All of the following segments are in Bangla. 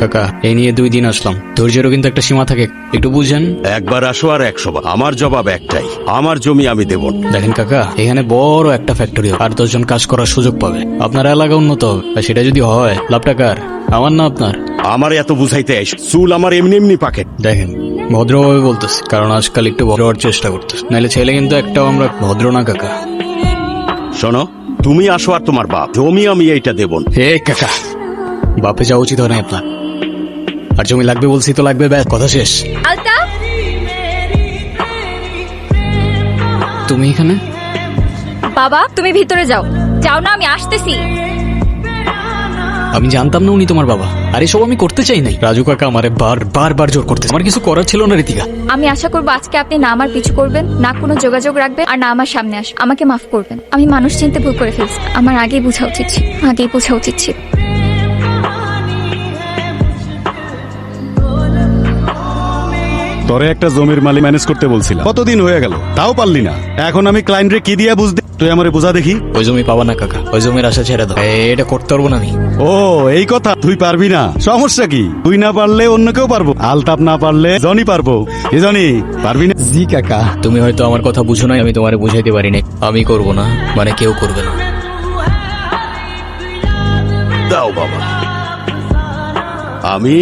কাকা, এই নিয়ে 2 দিন আসলাম, ধৈর্যেরও কিন্তু একটা সীমা থাকে, একটু বুঝেন। একবার আসো আর 100 বার। আমার জবাব একটাই, আমার জমি আমি দেব না। দেখেন কাকা, এখানে বড় একটা ফ্যাক্টরি, আর 10 জন কাজ করার সুযোগ পাবে, আপনার এলাকা উন্নত হবে, আর সেটা যদি হয় লাভটা কার? আমার না আপনার? আমার এত বুঝাইতে আইস, চুল আমার এমনি এমনি পাকে। দেখেন, ভদ্রভাবে বলতেছি, কারণ আজকাল একটু ভদ্র হওয়ার চেষ্টা করতেছি, নাহলে ছেলে কিন্তু একটাও আমরা ভদ্র না কাকা। শোনো, তুমি আসো আর তোমার বাপ, জমি আমি এইটা দেব না। হে কাকা, বাপে যাওয়া উচিত হয় না আপনার, আর জমি লাগবে বলছি তো লাগবে, ব্যাস, কথা শেষ। আলতা, তুমি এখানে? বাবা তুমি ভিতরে যাও। যাও না, আমি আসতেছি। আমি জানতাম না উনি তোমার বাবা, আর এসব আমি করতে চাই নাই। রাজু কাকা আমারে বার জোর করতে, আমার কিছু করার ছিল না ঋতিকা। আমি আশা করবো আজকে আপনি না আমার পিছু করবেন, না কোনো যোগাযোগ রাখবেন, আর না আমার সামনে আসবেন। আমাকে মাফ করবেন, আমি মানুষ চিনতে ভুল করে ফেলছি। আমার আগেই বোঝা উচিত ছিল, আগেই বোঝা উচিত ছিল। তোরে একটা জমির মালিক ম্যানেজ করতে বলছিলাম, কতদিন হয়ে গেল, তাও পারলি না। এখন আমি ক্লায়েন্টরে কি দিয়া বুঝতে, তুই আমারে বোঝা দেখি। ওই জমি পাবা না কাকা, ওই জমির আশা ছেড়ে দাও, এটা করতে পারবো না আমি। ও এই কথা, তুই পারবি না, সমস্যা কি? তুই না পারলে অন্য কেউ পারবো, আলতাপ না পারলে জনি পারবো। কি জনি পারবি না? জি কাকা, তুমি হয়তো আমার কথা বুঝো নাই, আমি তোমারে বুঝাইতে পারি নাই। আমি করব না মানে কেউ করবে না। দাও বাবা, আমি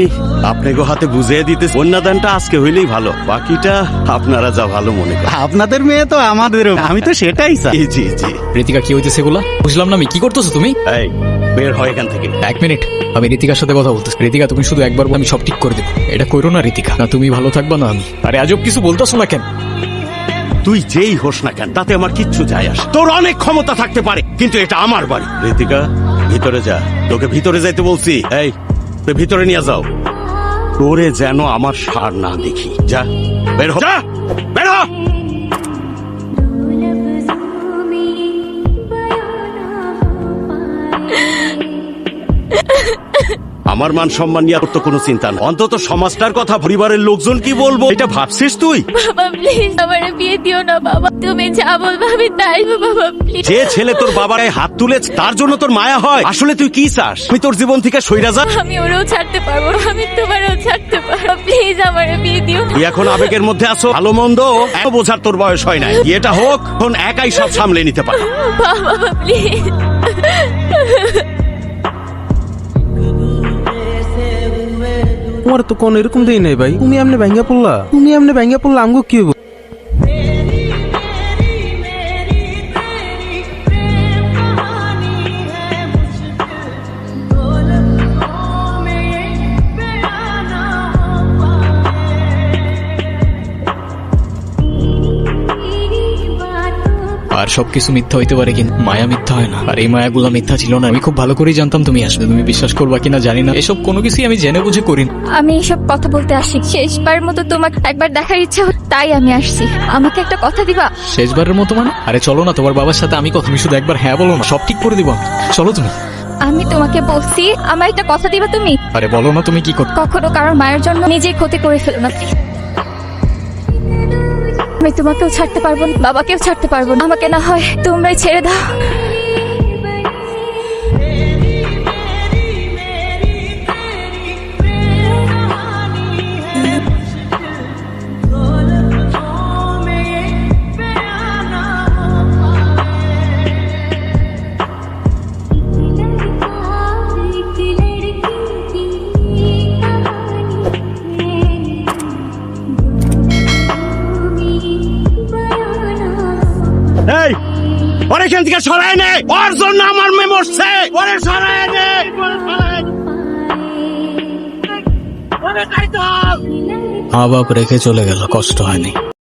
আপনাকে হাতে বুঝিয়ে দিতে, কন্যাদানটা আজকে হইলেই ভালো, বাকিটা আপনারা যা ভালো মনে করেন। আপনাদের মেয়ে তো আমাদেরও, আমি তো সেটাই চাই। জি জি জি। ঋতিকা, কি হইতেছে এগুলা? বুঝলাম না আমি, কি করতেছো তুমি? এই বের হয় এখান থেকে। 1 মিনিট, আমি ঋতিকার সাথে কথা বলতেছি। ঋতিকা, তুমি শুধু একবার বলো, আমি সব ঠিক করে দেবো। এটা কইরো না ঋতিকা, না তুমি ভালো থাকবা না আমি। আরে আজব কিছু বলতেছো না কেন? তুই যেই হোস না কেন, তাতে আমার কিচ্ছু যায় আসে। তোর অনেক ক্ষমতা থাকতে পারে, কিন্তু এটা আমার বাড়ি। ঋতিকা, ভিতরে যা, তোকে ভিতরে যাইতে বলছি। এই তুই ভিতরে নিয়ে যাও, তোরে যেন আমার সার না দেখি। যা, বের হ, যা, বের হ। আমার মান সম্মান নিয়ে তোর তো কোনো চিন্তা নেই, অন্তত সমাজটার কথা, পরিবারের লোকজন কি বলবো এটা ভাবছিস তুই? বাবা প্লিজ আমার বিয়ে দিও না বাবা, তুমি যা বলবে আমি তাই। বাবা প্লিজ। যে ছেলে তোর বাবার গায়ে হাত তুলেছে, তার জন্য তোর মায়া হয়? আসলে তুই কি চাস? আমি তোর জীবন থেকে সইরা যা। আমি ওরেও ছাড়তে পারবো না, আমি তোমারও ছাড়তে পারবো। প্লিজ আমার বিয়ে দিও না। তুই এখন আবেগের মধ্যে আছো, ভালো মন্দ এত বোঝার তোর বয়স হয় নাই। এটা হোক, এখন একাই সব সামলে নিতে পারে। বাবা প্লিজ। তোমার তো কোন এরকম দেই নাই ভাই, তুমি এমনি ভাঙ্গা পড়লা, আমগো কি হইব? আর সবকিছু মিথ্যা হইতে পারে, কিন্তু মায়া মিথ্যা হয় না, আর এই মায়াগুলো মিথ্যা ছিল না। আমি খুব ভালো করেই জানতাম তুমি আসবে, তুমি বিশ্বাস করবা কিনা জানি না, এসব কোনো কিছুই আমি জেনে বুঝে করি না। আমি এসব কথা বলতে আসি, শেষবার মতো তোমাকে একবার দেখার ইচ্ছা হলো, তাই আমি আসছি। আমাকে একটা কথা দিবা? শেষবারের মতো মানে? আরে চলো না, তোমার বাবার সাথে আমি কথা, তুমি শুধু একবার হ্যাঁ বলো না, সব ঠিক করে দিব আমি। চলো তুমি। আমি তোমাকে বলছি, আমার একটা কথা দিবা তুমি? আরে বলো না, তুমি কি করতে? কখনো কারোর মায়ের জন্য নিজেই ক্ষতি করে ফেলো না please। আমি তোমাকেও ছাড়তে পারবো না, বাবাকেও ছাড়তে পারবো না, আমাকে না হয় তোমরাই ছেড়ে দাও। এই ওর এখান থেকে সরায় নে, ওর জন্য আমার মেয়ে মরছে। ওরে সরায় নে, মা বাপ রেখে চলে গেল, কষ্ট হয়নি।